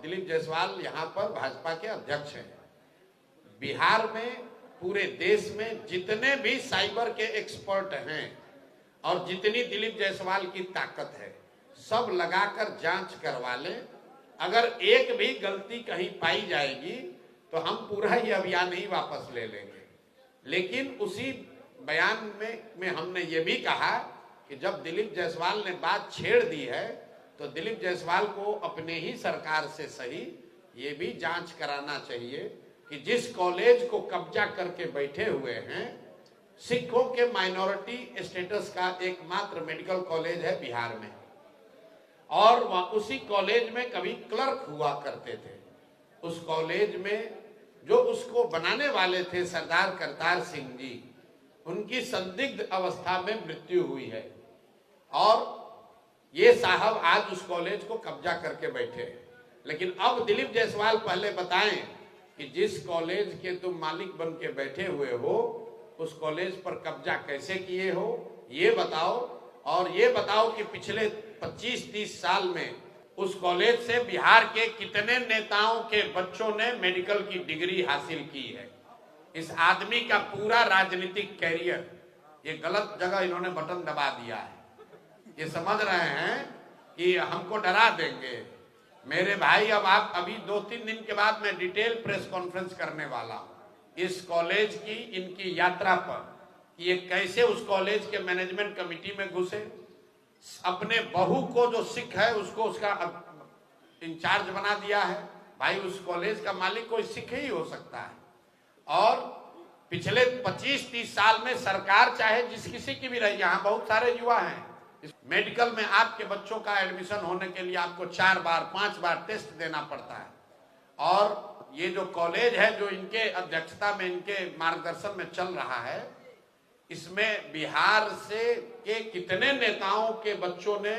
दिलीप जायसवाल यहाँ पर भाजपा के अध्यक्ष हैं। बिहार में पूरे देश में जितने भी साइबर के एक्सपर्ट हैं और जितनी दिलीप जायसवाल की ताकत है सब लगाकर जांच करवा लें। अगर एक भी गलती कहीं पाई जाएगी तो हम पूरा ही अभियान ही वापस ले लेंगे। लेकिन उसी बयान में हमने ये भी कहा कि जब दिलीप जायसवाल ने बात छेड़ दी है तो दिलीप जायसवाल को अपने ही सरकार से सही ये भी जांच कराना चाहिए कि जिस कॉलेज को कब्जा करके बैठे हुए हैं, सिखों के माइनॉरिटी स्टेटस का एकमात्र मेडिकल कॉलेज है बिहार में, और वह उसी कॉलेज में कभी क्लर्क हुआ करते थे। उस कॉलेज में जो उसको बनाने वाले थे सरदार करतार सिंह जी, उनकी संदिग्ध अवस्था में मृत्यु हुई है और ये साहब आज उस कॉलेज को कब्जा करके बैठे हैं। लेकिन अब दिलीप जायसवाल पहले बताएं कि जिस कॉलेज के तुम मालिक बन के बैठे हुए हो उस कॉलेज पर कब्जा कैसे किए हो, ये बताओ। और ये बताओ कि पिछले 25-30 साल में उस कॉलेज से बिहार के कितने नेताओं के बच्चों ने मेडिकल की डिग्री हासिल की है। इस आदमी का पूरा राजनीतिक कैरियर, ये गलत जगह इन्होंने बटन दबा दिया है। ये समझ रहे हैं कि हमको डरा देंगे। मेरे भाई, अब आप अभी 2-3 दिन के बाद मैं डिटेल प्रेस कॉन्फ्रेंस करने वाला हूं इस कॉलेज की, इनकी यात्रा पर, कि ये कैसे उस कॉलेज के मैनेजमेंट कमेटी में घुसे, अपने बहू को जो सिख है उसको उसका इंचार्ज बना दिया है। भाई, उस कॉलेज का मालिक कोई सिख ही हो सकता है। और पिछले 25-30 साल में सरकार चाहे जिस किसी की भी रही, यहाँ बहुत सारे युवा हैं, मेडिकल में आपके बच्चों का एडमिशन होने के लिए आपको 4 बार 5 बार टेस्ट देना पड़ता है। और ये जो कॉलेज है जो इनके अध्यक्षता में, इनके मार्गदर्शन में चल रहा है, इसमें बिहार से के कितने नेताओं के बच्चों ने,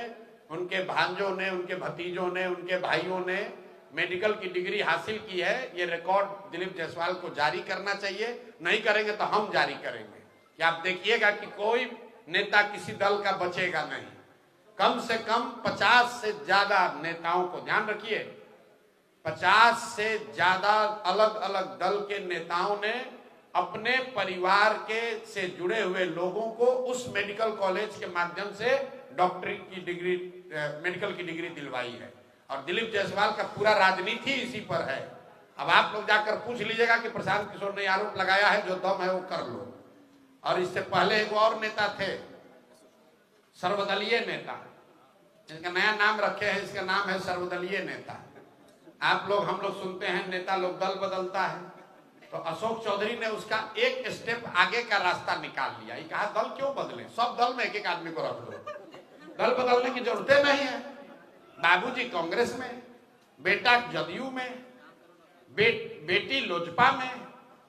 उनके भांजों ने, उनके भतीजों ने, उनके भाइयों ने मेडिकल की डिग्री हासिल की है। ये रिकॉर्ड दिलीप जायसवाल को जारी करना चाहिए। नहीं करेंगे तो हम जारी करेंगे कि आप देखिएगा कि कोई नेता किसी दल का बचेगा नहीं। कम से कम 50 से ज्यादा नेताओं को, ध्यान रखिए, 50 से ज्यादा अलग अलग दल के नेताओं ने अपने परिवार के से जुड़े हुए लोगों को उस मेडिकल कॉलेज के माध्यम से डॉक्टरी की डिग्री, मेडिकल की डिग्री दिलवाई है। और दिलीप जायसवाल का पूरा राजनीति इसी पर है। अब आप लोग जाकर पूछ लीजिएगा कि प्रशांत किशोर ने आरोप लगाया है, जो दम है वो कर लो। और इससे पहले एक और नेता थे, सर्वदलीय नेता, इनका नया नाम रखे हैं, इसका नाम है सर्वदलीय नेता। आप लोग, हम लोग सुनते हैं नेता लोग दल बदलता है, तो अशोक चौधरी ने उसका एक स्टेप आगे का रास्ता निकाल लिया। ये कहा दल क्यों बदले, सब दल में एक एक आदमी को रख लो, दल बदलने की जरूरत नहीं है। बाबूजी कांग्रेस में, बेटा जदयू में, बेटी लोजपा में,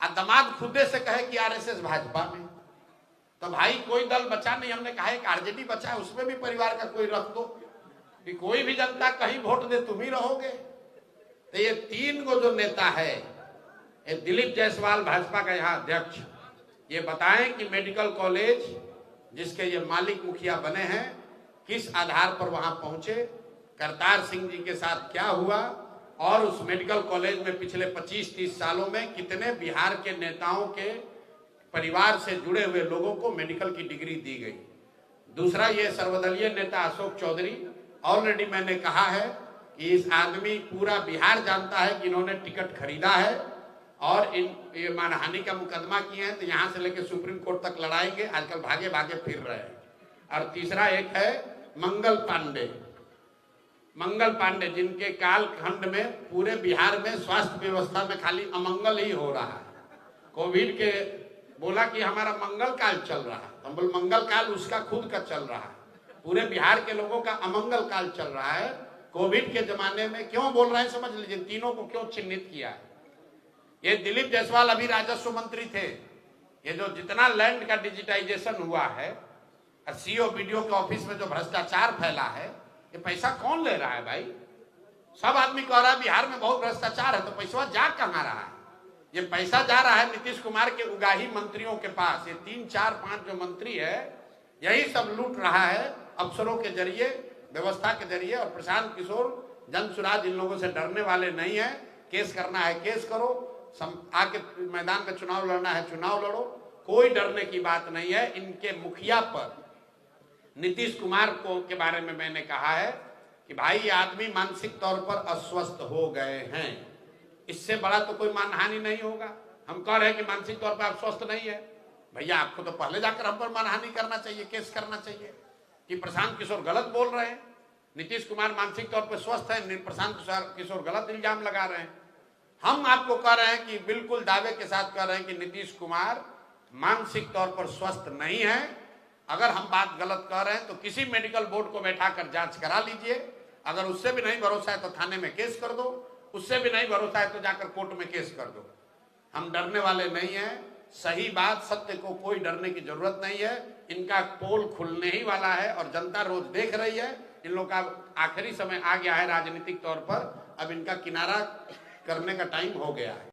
और दामाद खुदे से कहे कि आरएसएस भाजपा में। तो भाई कोई दल बचा नहीं। हमने कहा एक आरजेडी बचा है, उसमें भी परिवार का कोई रख दो कि कोई भी जनता कहीं वोट दे तुम ही रहोगे। तो ये 3 गो जो नेता है, ये दिलीप जायसवाल भाजपा का यहाँ अध्यक्ष, ये बताएं कि मेडिकल कॉलेज जिसके ये मालिक मुखिया बने हैं किस आधार पर वहां पहुंचे, करतार सिंह जी के साथ क्या हुआ, और उस मेडिकल कॉलेज में पिछले 25-30 सालों में कितने बिहार के नेताओं के परिवार से जुड़े हुए लोगों को मेडिकल की डिग्री दी गई। दूसरा, ये सर्वदलीय नेता अशोक चौधरी, ऑलरेडी मैंने कहा है कि इस आदमी, पूरा बिहार जानता है कि इन्होंने टिकट खरीदा है और ये मानहानि का मुकदमा किए हैं, तो यहाँ से लेकर सुप्रीम कोर्ट तक लड़ाएंगे। आजकल भागे भागे फिर रहे हैं। और तीसरा एक है मंगल पांडे, जिनके कालखंड में पूरे बिहार में स्वास्थ्य व्यवस्था में खाली अमंगल ही हो रहा है। कोविड के बोला कि हमारा मंगल काल चल रहा है, हम बोल मंगल काल उसका खुद का चल रहा है। पूरे बिहार के लोगों का अमंगल काल चल रहा है। कोविड के जमाने में क्यों बोल रहे हैं समझ लीजिए, तीनों को क्यों चिन्हित किया है। ये दिलीप जायसवाल अभी राजस्व मंत्री थे। ये जो जितना लैंड का डिजिटाइजेशन हुआ है और सीओ बीडीओ के ऑफिस में जो भ्रष्टाचार फैला है, ये पैसा कौन ले रहा है भाई? सब आदमी कह रहा है बिहार में बहुत भ्रष्टाचार है, तो पैसा जा कहाँ रहा है? ये पैसा जा रहा है नीतीश कुमार के उगाही मंत्रियों के पास। ये 3, 4, 5 जो मंत्री है, यही सब लूट रहा है अफसरों के जरिए, व्यवस्था के जरिए। और प्रशांत किशोर जन सुराज इन लोगों से डरने वाले नहीं है। केस करना है केस करो, आके मैदान में चुनाव लड़ना है चुनाव लड़ो, कोई डरने की बात नहीं है। इनके मुखिया पर नीतीश कुमार को के बारे में मैंने कहा है कि भाई ये आदमी मानसिक तौर पर अस्वस्थ हो गए हैं, इससे बड़ा तो कोई मानहानि नहीं होगा। हम कह रहे हैं कि मानसिक तौर पर आप स्वस्थ नहीं है, भैया आपको तो पहले जाकर हम पर मानहानि करना चाहिए, केस करना चाहिए कि प्रशांत किशोर गलत बोल रहे हैं, नीतीश कुमार मानसिक तौर पर स्वस्थ है, प्रशांत किशोर गलत इल्जाम लगा रहे हैं। हम आपको कह रहे हैं कि बिल्कुल दावे के साथ कह रहे हैं कि नीतीश कुमार मानसिक तौर पर स्वस्थ नहीं है। अगर हम बात गलत कह रहे हैं तो किसी मेडिकल बोर्ड को बैठाकर जांच करा लीजिए, अगर उससे भी नहीं भरोसा है तो थाने में केस कर दो, उससे भी नहीं भरोसा है तो जाकर कोर्ट में केस कर दो। हम डरने वाले नहीं हैं, सही बात सत्य को कोई डरने की जरूरत नहीं है। इनका पोल खुलने ही वाला है और जनता रोज देख रही है। इन लोग का आखिरी समय आ गया है राजनीतिक तौर पर, अब इनका किनारा करने का टाइम हो गया है।